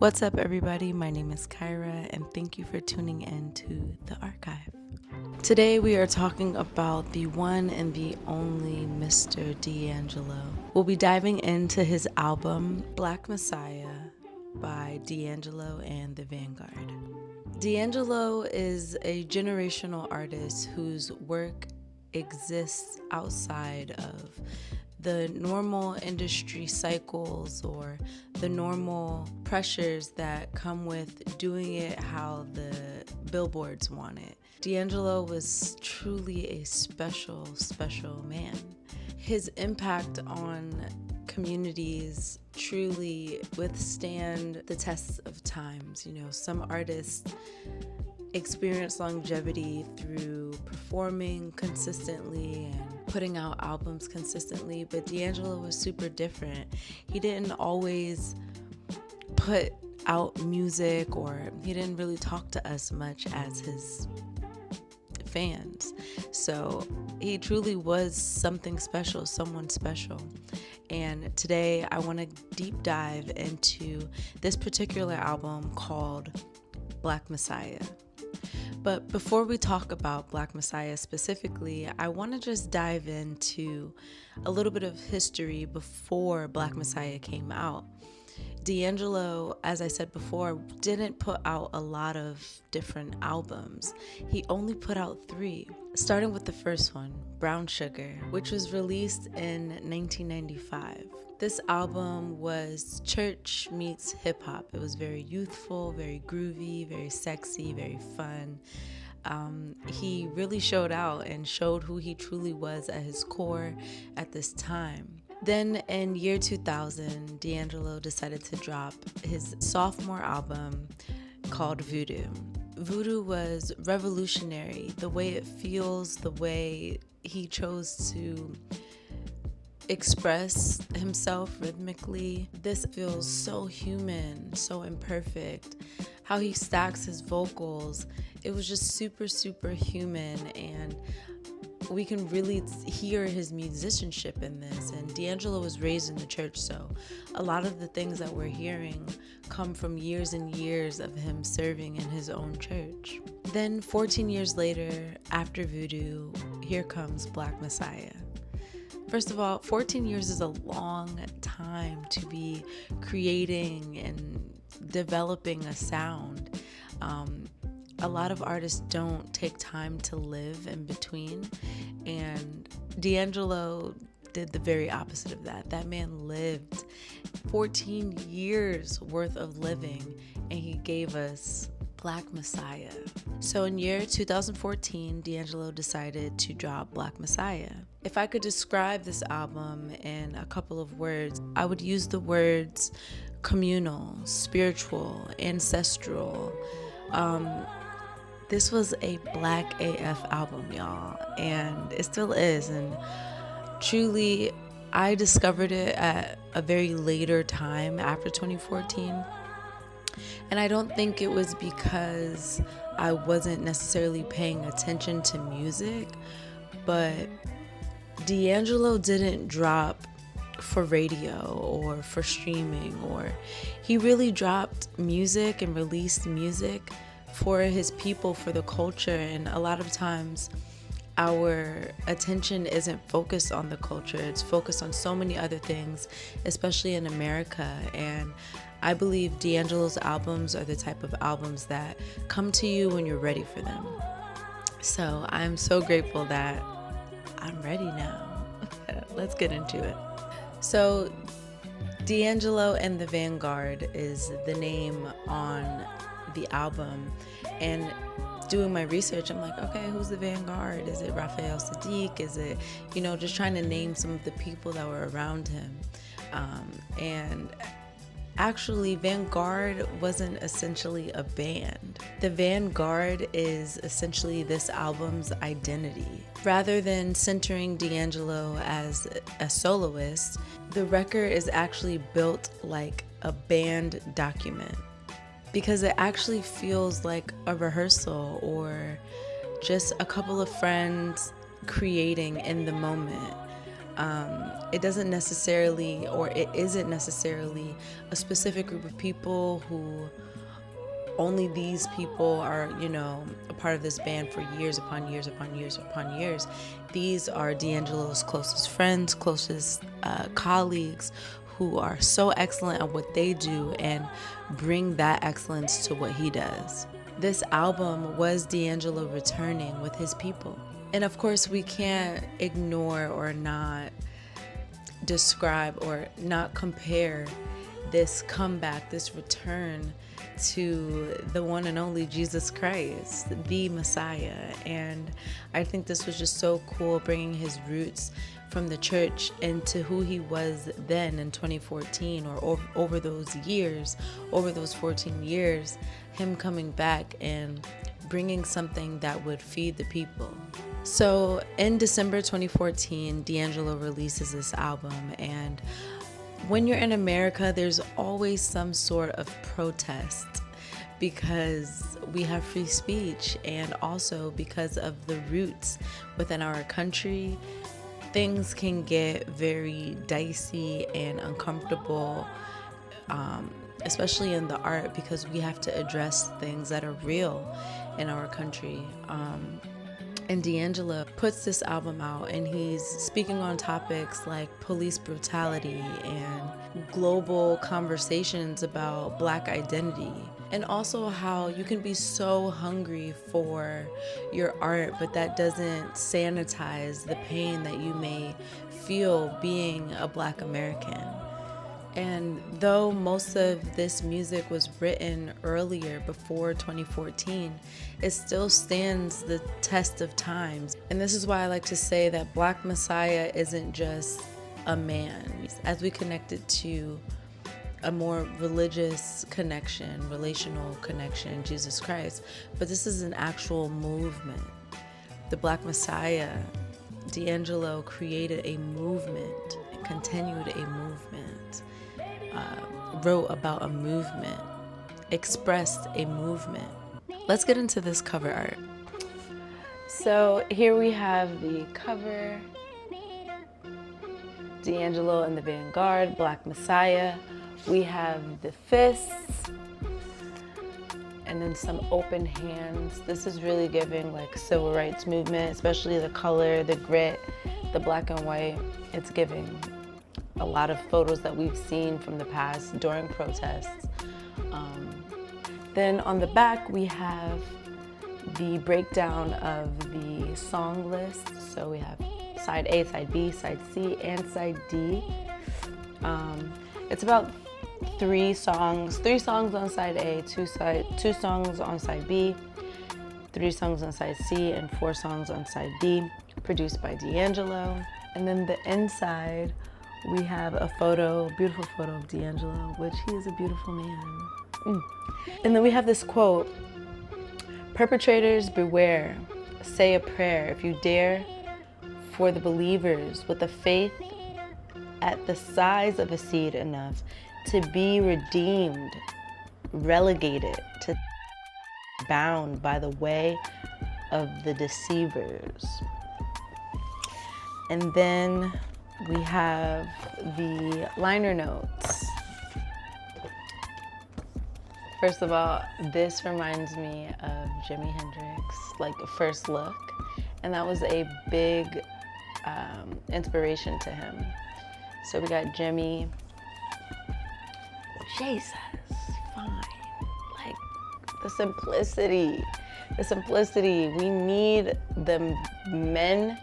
What's up, everybody? My name is KAIRA, and thank you for tuning in to the archive. Today, we are talking about the one and the only Mr. D'Angelo. We'll be diving into his album, Black Messiah by D'Angelo and the Vanguard. D'Angelo is a generational artist whose work exists outside of the normal industry cycles or the normal pressures that come with doing it how the billboards want it. D'Angelo was truly a special man. His impact on communities truly withstand the tests of times. Some artists experience longevity through performing consistently and putting out albums consistently, but D'Angelo was super different. He didn't always put out music, or he didn't really talk to us much as his fans. So he truly was something special, someone special. And today I want to deep dive into this particular album called Black Messiah. But before we talk about Black Messiah specifically, I want to just dive into a little bit of history before Black Messiah came out. D'Angelo, as I said before, didn't put out a lot of different albums. He only put out 3, starting with the first one, Brown Sugar, which was released in 1995. This album was church meets hip hop. It was very youthful, very groovy, very sexy, very fun. He really showed out and showed who he truly was at his core at this time. Then in year 2000, D'Angelo decided to drop his sophomore album called Voodoo. Voodoo was revolutionary, the way it feels, the way he chose to express himself rhythmically. This feels so human, so imperfect. How he stacks his vocals, it was just super human, and we can really hear his musicianship in this. And D'Angelo was raised in the church, so a lot of the things that we're hearing come from years and years of him serving in his own church. Then 14 years later, after Voodoo, here comes Black Messiah. First of all, 14 years is a long time to be creating and developing a sound. A lot of artists don't take time to live in between, and D'Angelo did the very opposite of that. That man lived 14 years worth of living, and he gave us Black Messiah. So in year 2014, D'Angelo decided to drop Black Messiah. If I could describe this album in a couple of words, I would use the words communal, spiritual, ancestral. This was a Black AF album, y'all, and it still is. And truly, I discovered it at a very later time after 2014. And I don't think it was because I wasn't necessarily paying attention to music, but D'Angelo didn't drop for radio or for streaming, or he really dropped music and released music for his people, for the culture. And a lot of times our attention isn't focused on the culture, it's focused on so many other things, especially in America. And I believe D'Angelo's albums are the type of albums that come to you when you're ready for them. So I'm so grateful that I'm ready now. Let's get into it. So D'Angelo and the Vanguard is the name on the album, and doing my research, I'm like, okay, who's the Vanguard? Is it Raphael Sadiq? Is it, just trying to name some of the people that were around him. And actually, Vanguard wasn't essentially a band. The Vanguard is essentially this album's identity. Rather than centering D'Angelo as a soloist, the record is actually built like a band document, because it actually feels like a rehearsal or just a couple of friends creating in the moment. It doesn't necessarily, or it isn't necessarily a specific group of people who only these people are, a part of this band for years upon years upon years upon years. These are D'Angelo's closest friends, closest colleagues, who are so excellent at what they do and bring that excellence to what he does. This album was D'Angelo returning with his people. And of course, we can't ignore or not describe or not compare this comeback, this return to the one and only Jesus Christ, the Messiah. And I think this was just so cool, bringing his roots from the church into who he was then in 2014, or over those years, over those 14 years, him coming back and bringing something that would feed the people. So in December 2014, D'Angelo releases this album, and when you're in America, there's always some sort of protest because we have free speech, and also because of the roots within our country, things can get very dicey and uncomfortable, especially in the art, because we have to address things that are real in our country. And D'Angelo puts this album out, and he's speaking on topics like police brutality and global conversations about Black identity, and also how you can be so hungry for your art, but that doesn't sanitize the pain that you may feel being a Black American. And though most of this music was written earlier, before 2014, it still stands the test of times. And this is why I like to say that Black Messiah isn't just a man. As we connect it to a more religious connection, relational connection, Jesus Christ, but this is an actual movement. The Black Messiah, D'Angelo created a movement, continued a movement. Wrote about a movement, expressed a movement. Let's get into this cover art. So here we have the cover, D'Angelo in the vanguard, Black Messiah. We have the fists, and then some open hands. This is really giving like civil rights movement, especially the color, the grit, the black and white. It's giving a lot of photos that we've seen from the past during protests. Then on the back, we have the breakdown of the song list. So we have side A, side B, side C, and side D. It's about three songs on side A, two songs on side B, 3 songs on side C, and 4 songs on side D, produced by D'Angelo. And then the inside, we have a photo, beautiful photo of D'Angelo, which he is a beautiful man. And then we have this quote: "Perpetrators beware, say a prayer if you dare, for the believers with a faith at the size of a seed enough to be redeemed, relegated to bound by the way of the deceivers." And then we have the liner notes. First of all, this reminds me of Jimi Hendrix, like First Look, and that was a big inspiration to him. So we got Jimmy, Jesus, fine, like the simplicity. We need the men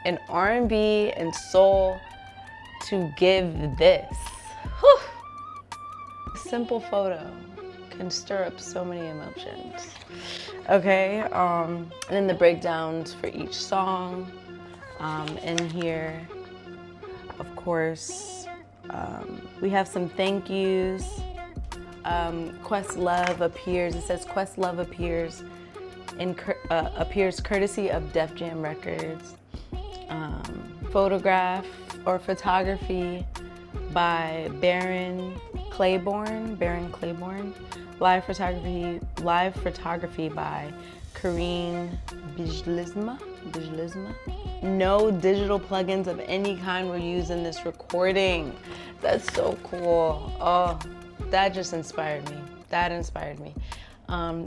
in R&B and soul to give this. Whew. Simple photo can stir up so many emotions. Okay, and then the breakdowns for each song. In here, of course, we have some thank yous. Questlove appears. It says Questlove appears courtesy of Def Jam Records. Photograph or photography by Baron Claiborne. Live photography by Karine Bijlisma. Digitalism. No digital plugins of any kind were used in this recording. That's so cool. Oh, that just inspired me. That inspired me.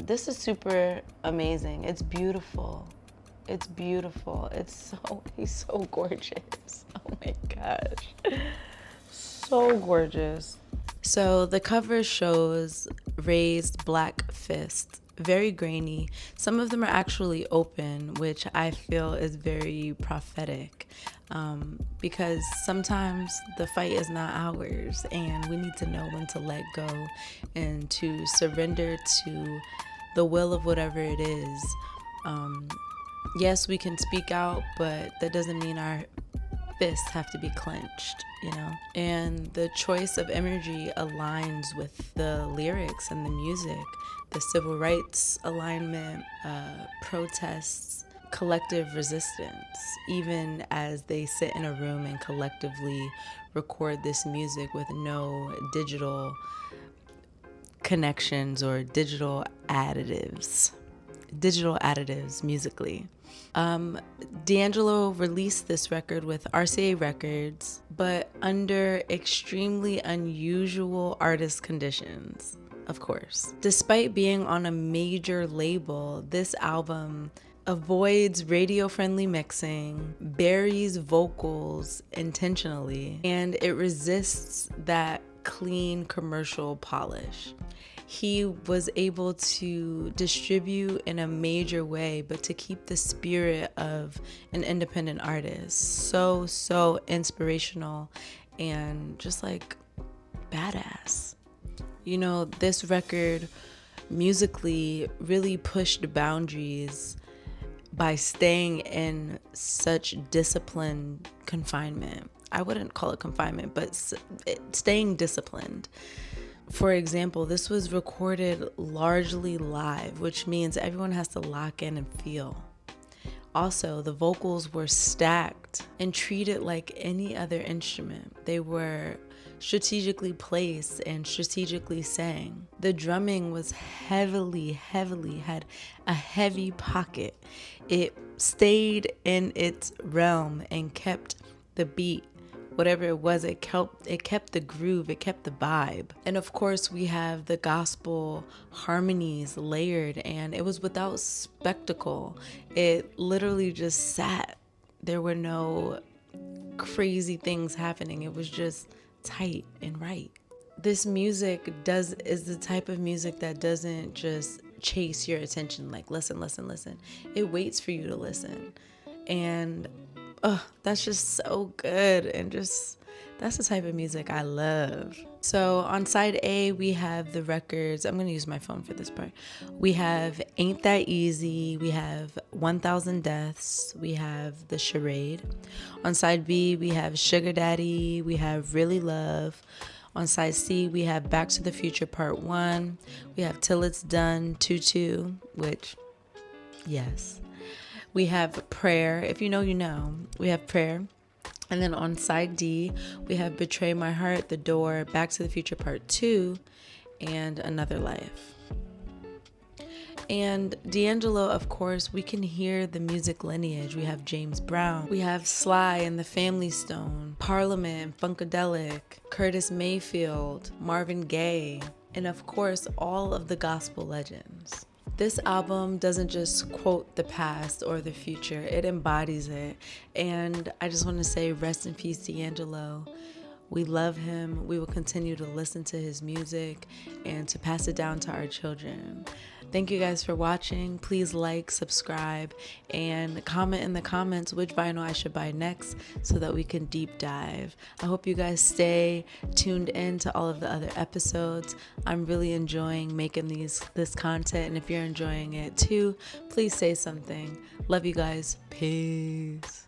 This is super amazing. It's beautiful. It's beautiful. He's so gorgeous. Oh my gosh. So gorgeous. So the cover shows raised black fists, very grainy. Some of them are actually open, which I feel is very prophetic, because sometimes the fight is not ours and we need to know when to let go and to surrender to the will of whatever it is. Yes, we can speak out, but that doesn't mean our fists have to be clenched, you know? And the choice of energy aligns with the lyrics and the music, the civil rights alignment, protests, collective resistance, even as they sit in a room and collectively record this music with no digital connections or digital additives musically. D'Angelo released this record with RCA Records, but under extremely unusual artist conditions, of course. Despite being on a major label, this album avoids radio-friendly mixing, buries vocals intentionally, and it resists that clean commercial polish. He was able to distribute in a major way, but to keep the spirit of an independent artist. So inspirational and just like badass. You know, this record musically really pushed boundaries by staying in such disciplined confinement. I wouldn't call it confinement, but staying disciplined. For example, this was recorded largely live, which means everyone has to lock in and feel. Also, the vocals were stacked and treated like any other instrument. They were strategically placed and strategically sang. The drumming was had a heavy pocket. It stayed in its realm and kept the beat. Whatever it was, it kept the groove, it kept the vibe. And of course, we have the gospel harmonies layered, and it was without spectacle. It literally just sat. There were no crazy things happening. It was just tight and right. This music is the type of music that doesn't just chase your attention, like listen. It waits for you to listen. And that's just so good, and just that's the type of music I love. So on side A, we have the records. I'm going to use my phone for this part. We have Ain't That Easy. We have 1000 Deaths. We have The Charade. On side B, we have Sugar Daddy. We have Really Love. On side C, we have Back to the Future Part 1. We have Till It's Done 2-2, which, yes. We have Prayer. If you know, you know. We have Prayer. And then on side D, we have Betray My Heart, The Door, Back to the Future Part 2, and Another Life. And D'Angelo, of course, we can hear the music lineage. We have James Brown. We have Sly and the Family Stone, Parliament, Funkadelic, Curtis Mayfield, Marvin Gaye, and of course, all of the gospel legends. This album doesn't just quote the past or the future, it embodies it. And I just want to say rest in peace, D'Angelo. We love him. We will continue to listen to his music and to pass it down to our children. Thank you guys for watching. Please like, subscribe, and comment in the comments which vinyl I should buy next so that we can deep dive. I hope you guys stay tuned in to all of the other episodes. I'm really enjoying making this content, and if you're enjoying it too, please say something. Love you guys. Peace.